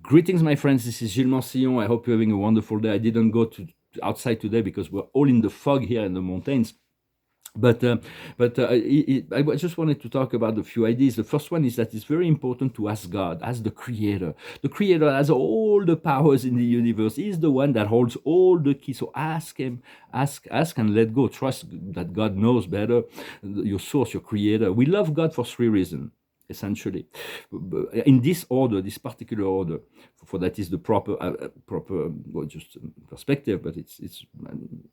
Greetings, my friends. This is Gilles Mancillon. I hope you're having a wonderful day. I didn't go to outside today because we're all in the fog here in the mountains. But I just wanted to talk about a few ideas. The first one is that it's very important to ask God, as the Creator. The Creator has all the powers in the universe. He's the one that holds all the keys. So ask Him, ask, and let go. Trust that God knows better. Your source, your Creator. We love God for three reasons. Essentially, in this order, this particular order, for that is the proper, well, just perspective. But it's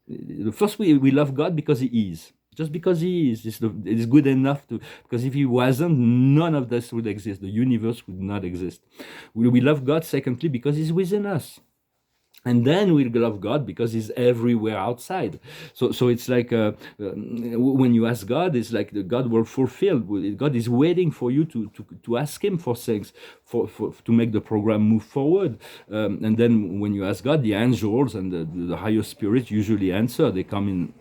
the first we love God because He is. Just because He is, it is good enough to. Because if He wasn't, none of this would exist. The universe would not exist. We love God secondly because He's within us. And then we love God because He's everywhere outside. So it's like when you ask God, it's like the God will fulfill. God is waiting for you to ask Him for things, for to make the program move forward. And then when you ask God, the angels and the higher spirits usually answer. They come in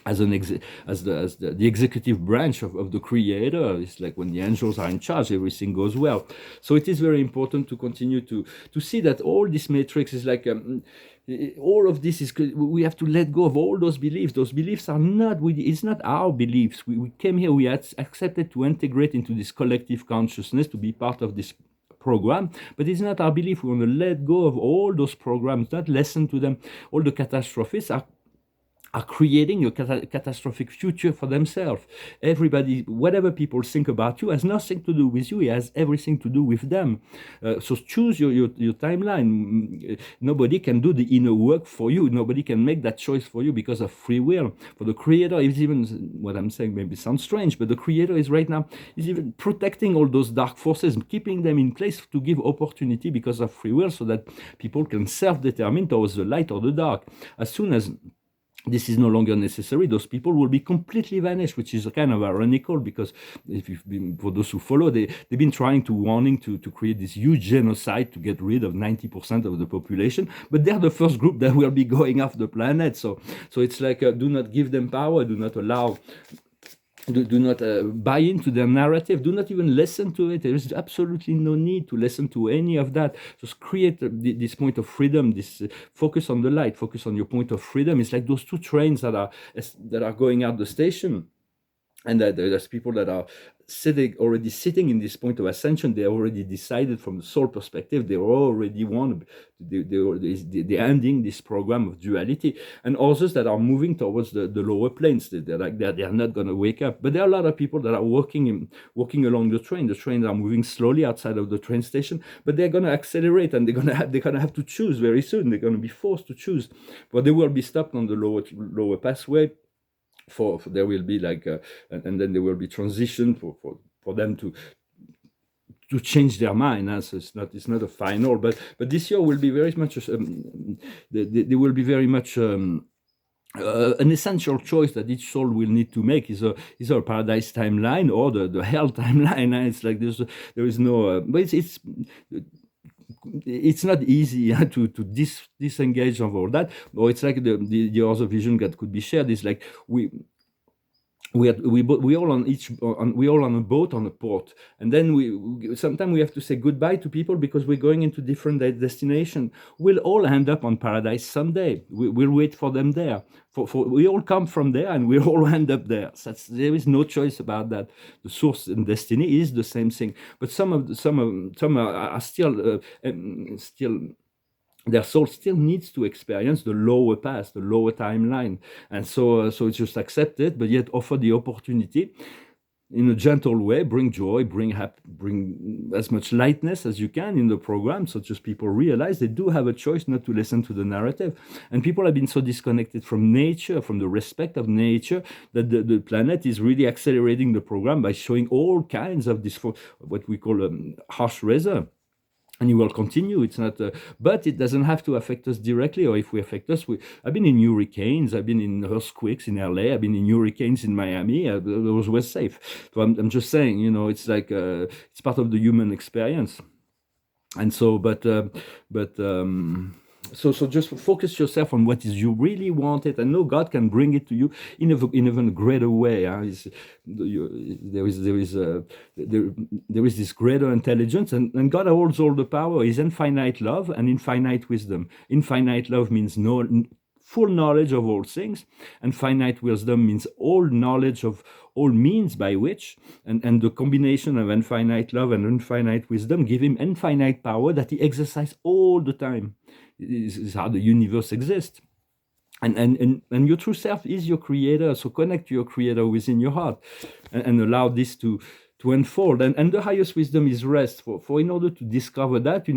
as the executive branch of the Creator. It's like when the angels are in charge, everything goes well. So it is very important to continue to see that all this matrix is like all of this is. We have to let go of all those beliefs. Those beliefs are not. It's not our beliefs. We came here. We had accepted to integrate into this collective consciousness, to be part of this program, but it's not our belief. We want to let go of all those programs, not listen to them. All the catastrophists are creating a catastrophic future for themselves. Everybody, whatever people think about you, has nothing to do with you. It has everything to do with them. So choose your timeline. Nobody can do the inner work for you. Nobody can make that choice for you because of free will. For the Creator, is even what I'm saying maybe sounds strange, but the Creator is right now is even protecting all those dark forces, keeping them in place to give opportunity because of free will, so that people can self-determine towards the light or the dark. As soon as this is no longer necessary, those people will be completely vanished, which is kind of ironical because if you've been, for those who follow, they've been trying to create this huge genocide to get rid of 90% of the population, but they're the first group that will be going off the planet. So it's like, do not give them power, do not allow. Do not buy into their narrative. Do not even listen to it. There is absolutely no need to listen to any of that. Just create this point of freedom. This focus on the light. Focus on your point of freedom. It's like those two trains that are going out the station. And there's people that are already sitting in this point of ascension. They already decided from the soul perspective. They already want. They're ending this program of duality. And others that are moving towards the lower planes. They're not going to wake up. But there are a lot of people that are walking along the train. The trains are moving slowly outside of the train station, but they're going to accelerate, and they're going to have to choose very soon. They're going to be forced to choose, but they will be stopped on the lower pathway. For there will be like and then there will be transition for them to change their mind. So it's not a final, but this year will be very much there will be very much an essential choice that each soul will need to make is a paradise timeline or the hell timeline. It's like there is no but it's not easy to disengage of all that. Or it's like the other vision that could be shared is like we all on a boat on a port, and then sometimes we have to say goodbye to people because we're going into different destination. We'll all end up on paradise someday. We'll wait for them there. For we all come from there, and we all end up there. There is no choice about that. The source and destiny is the same thing. But some are still their soul still needs to experience the lower path, the lower timeline, and so it's just accept it, but yet offer the opportunity in a gentle way. Bring joy, bring as much lightness as you can in the program, so just people realize they do have a choice not to listen to the narrative. And people have been so disconnected from nature, from the respect of nature, that the planet is really accelerating the program by showing all kinds of this, what we call harsh razor. And it will continue. It's not, but it doesn't have to affect us directly. Or if we affect us, I've been in hurricanes, I've been in earthquakes in LA, I've been in hurricanes in Miami. It was safe. So I'm just saying, it's like it's part of the human experience. And so, but So just focus yourself on what is you really want it, and know God can bring it to you in even greater way. There is this greater intelligence, and God holds all the power. Is infinite love and infinite wisdom. Infinite love means full knowledge of all things, and finite wisdom means all knowledge of all means by which, and the combination of infinite love and infinite wisdom give him infinite power that he exercises all the time. This is how the universe exists. And your true self is your creator, so connect to your creator within your heart, and allow this to unfold. And the highest wisdom is rest. For in order to discover that, we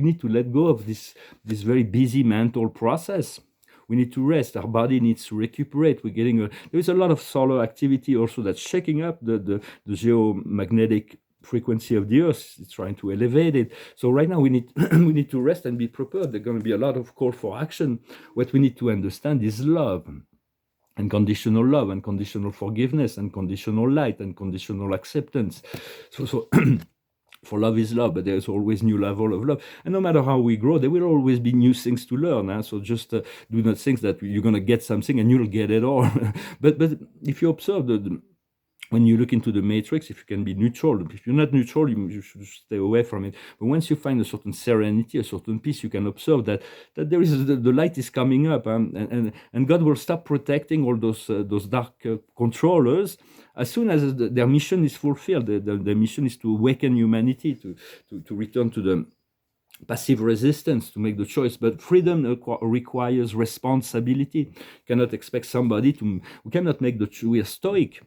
need to let go of this very busy mental process. We need to rest. Our body needs to recuperate. There is a lot of solar activity also that's shaking up the geomagnetic frequency of the earth. It's trying to elevate it. So right now we need we need to rest and be prepared. There's going to be a lot of call for action. What we need to understand is love, and conditional forgiveness, and conditional light, and conditional acceptance. So for love is love, but there's always new level of love. And no matter how we grow, there will always be new things to learn. So just do not think that you're going to get something and you'll get it all. but if you observe when you look into the matrix, if you can be neutral, if you're not neutral, you should stay away from it. But once you find a certain serenity, a certain peace, you can observe that there is the light is coming up, and God will stop protecting all those dark controllers as soon as their mission is fulfilled. The mission is to awaken humanity, to return to the passive resistance, to make the choice. But freedom requires responsibility. You cannot expect somebody we cannot make the choice. We are stoic.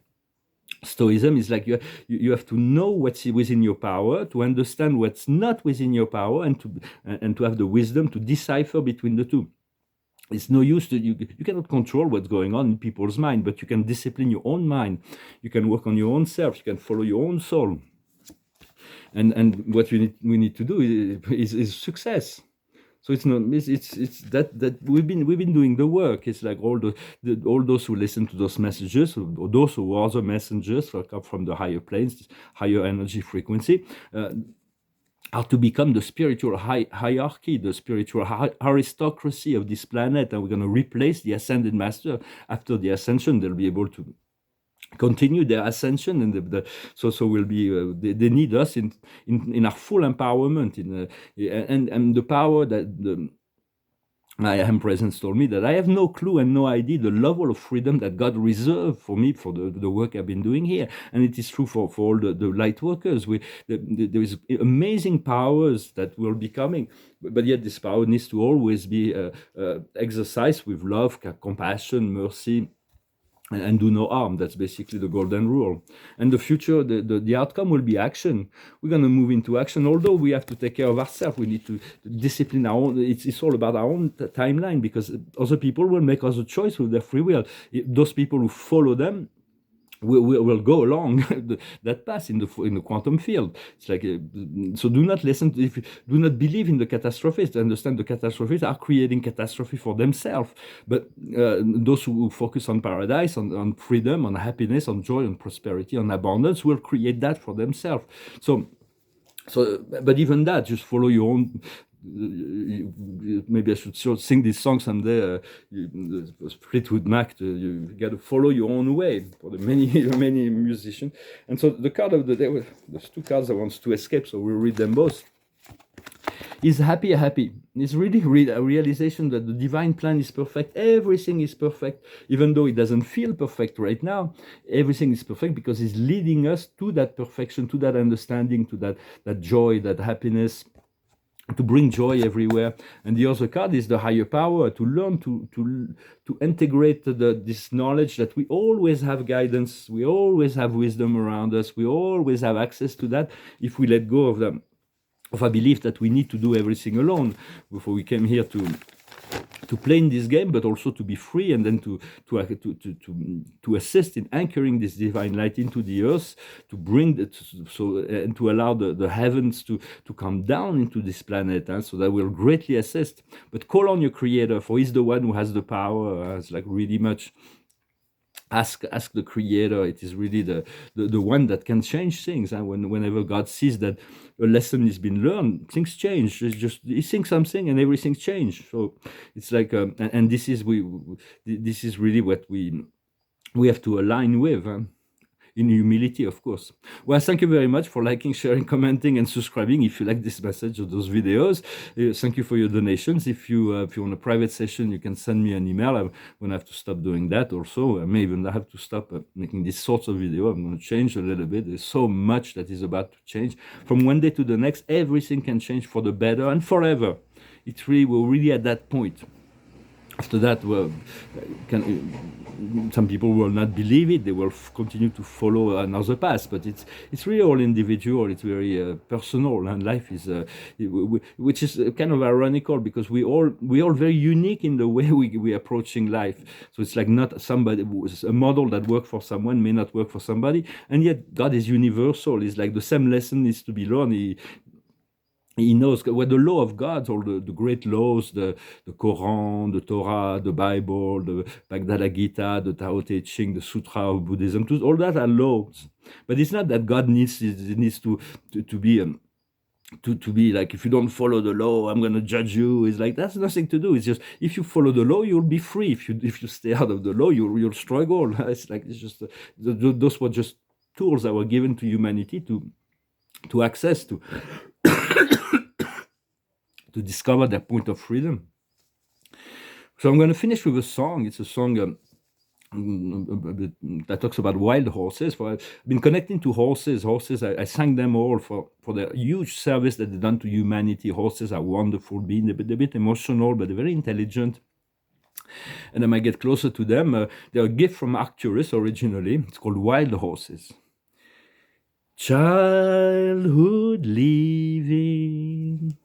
Stoicism is like you have to know what's within your power, to understand what's not within your power, and to have the wisdom to decipher between the two. It's no use you cannot control what's going on in people's mind, but you can discipline your own mind. You can work on your own self. You can follow your own soul. And what we need to do is success. So it's not. It's that we've been doing the work. It's like all those who listen to those messages, or those who are the messengers who come from the higher planes, higher energy frequency, are to become the spiritual hierarchy, the spiritual aristocracy of this planet, and we're going to replace the ascended master. After the ascension, they'll be able to continue their ascension, and so will be. They need us in our full empowerment, and the power that I am presence told me that I have no clue and no idea the level of freedom that God reserved for me for the work I've been doing here, and it is true for all the light workers. There is amazing powers that will be coming, but yet this power needs to always be exercised with love, compassion, mercy, and do no harm. That's basically the golden rule. And the future, the outcome will be action. We're going to move into action. Although we have to take care of ourselves, we need to discipline our own. It's all about our own timeline, because other people will make us a choice with their free will. Those people who follow them will go along that path in the quantum field. It's like so. Do not listen. Do not believe in the catastrophists. Understand the catastrophists are creating catastrophe for themselves. But those who focus on paradise, on freedom, on happiness, on joy, on prosperity, on abundance, will create that for themselves. So, but even that, just follow your own. Maybe I should sing this song someday. Fleetwood Mac. You got to follow your own way for the many musicians. And so the card of the day, there's two cards I want to escape, so we'll read them both. Is happy. It's really a realization that the divine plan is perfect. Everything is perfect, even though it doesn't feel perfect right now. Everything is perfect because it's leading us to that perfection, to that understanding, to that joy, that happiness, to bring joy everywhere. And the other card is the higher power, to learn to integrate this knowledge that we always have guidance, we always have wisdom around us, we always have access to that, if we let go of a belief that we need to do everything alone. Before we came here to play in this game, but also to be free, and then to assist in anchoring this divine light into the earth, to bring and to allow the heavens to come down into this planet, so that will greatly assist. But call on your creator, for he's the one who has the power. It's like really much ask the creator. It is really the one that can change things. And whenever God sees that a lesson has been learned, things change. It's just he thinks something and everything change. So it's like and this is this is really what we have to align with, in humility, of course. Well, thank you very much for liking, sharing, commenting, and subscribing. If you like this message or those videos, thank you for your donations. If you want a private session, you can send me an email. I'm going to have to stop doing that. Also, I may even have to stop making these sorts of video. I'm going to change a little bit. There's so much that is about to change from one day to the next. Everything can change for the better and forever. We're really at that point. After that, well, some people will not believe it. They will continue to follow another path. But it's really all individual. It's very personal, and life is, which is kind of ironical because we all very unique in the way we approaching life. So it's like not somebody, a model that works for someone may not work for somebody, and yet God is universal. It's like the same lesson needs to be learned. He knows what the law of God, all the great laws, the Quran, the Torah, the Bible, the Bhagavad Gita, the Tao Te Ching, the Sutra of Buddhism, all that are laws. But it's not that God needs to be to be like, if you don't follow the law, I'm going to judge you. It's like, that's nothing to do. It's just, if you follow the law, you'll be free. If you stay out of the law, you'll struggle. It's like, it's just those were just tools that were given to humanity to access to discover their point of freedom. So I'm going to finish with a song. It's a song that talks about wild horses. I've been connecting to horses. I thank them all for their huge service that they've done to humanity. Horses are wonderful beings. They're a bit emotional, but they're very intelligent. And I might get closer to them. They're a gift from Arcturus originally. It's called Wild Horses. Childhood living,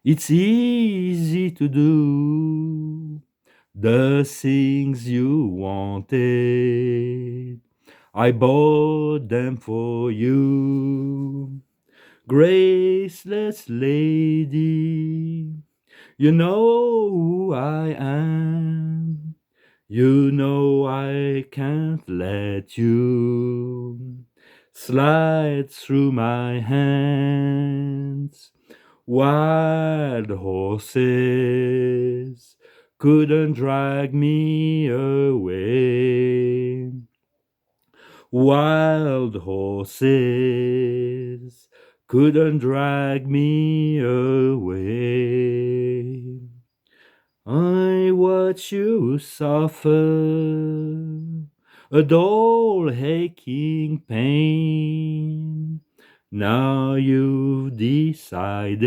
it's easy to do the things you wanted. I bought them for you. Graceless lady, you know who I am. You know I can't let you slide through my hands. Wild horses couldn't drag me away. Wild horses couldn't drag me away. I watch you suffer a dull aching pain. Now you've decided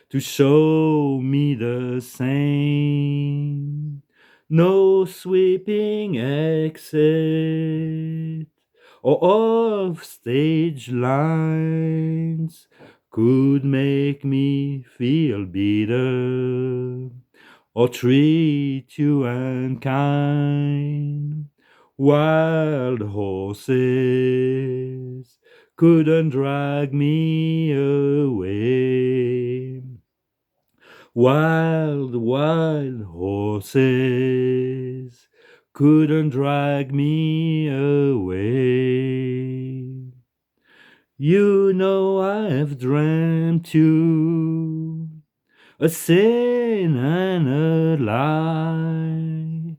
to show me the same. No sweeping exit or off stage lines could make me feel bitter or treat you unkind. Wild horses couldn't drag me away. Wild horses couldn't drag me away. You know I've dreamt you a sin and a lie.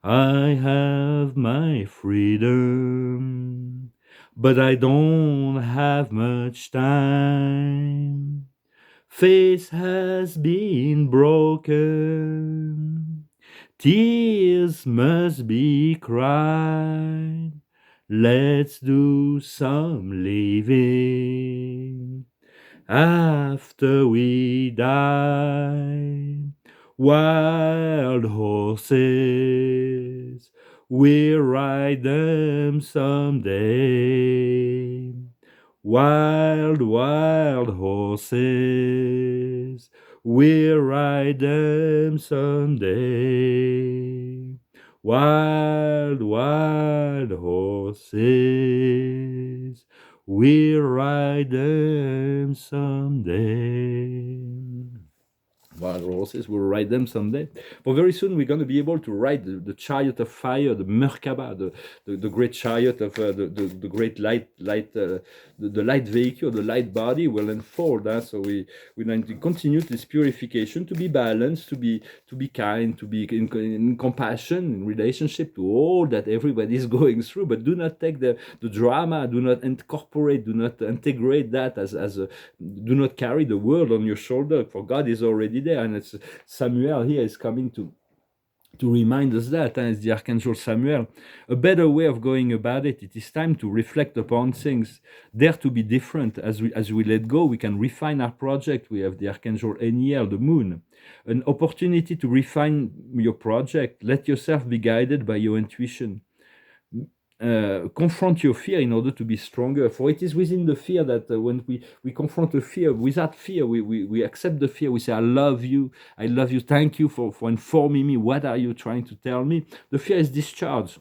I have my freedom, but I don't have much time. Faith has been broken, tears must be cried. Let's do some living after we die. Wild horses, we'll ride them someday. Wild horses, we'll ride them someday. Wild horses, we'll ride them someday. wild horses. We'll ride them someday. But very soon we're going to be able to ride the chariot of fire, the Merkaba, the great chariot of the great light the light vehicle, the light body will unfold. So we need to continue this purification, to be balanced, to be kind, to be in compassion, in relationship to all that everybody is going through. But do not take the drama, do not incorporate, do not integrate that as a, do not carry the world on your shoulder, for God is already there. And it's Samuel here is coming to remind us that, as the Archangel Samuel, a better way of going about it. It is time to reflect upon things, dare to be different. As we let go, we can refine our project. We have the Archangel Eniel, the moon, an opportunity to refine your project. Let yourself be guided by your intuition. Confront your fear in order to be stronger. For it is within the fear that when we confront the fear, without fear, we accept the fear. We say, I love you, thank you for informing me. What are you trying to tell me? The fear is discharged.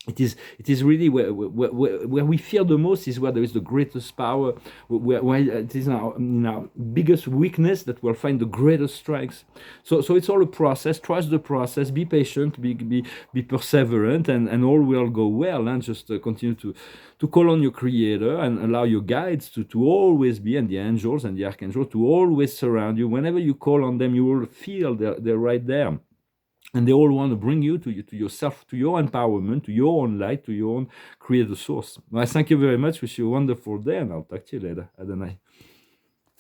It is really where we fear the most is where there is the greatest power, where it is in our biggest weakness that we'll find the greatest strength. So it's all a process. Trust the process, be patient, be perseverant, and all will go well. And just continue to call on your Creator and allow your guides to always be, and the angels and the archangels to always surround you. Whenever you call on them, you will feel they're right there. And they all want to bring you to yourself, to your empowerment, to your own light, to your own creator source. I thank you very much. Wish you a wonderful day, and I'll talk to you later. Adonai.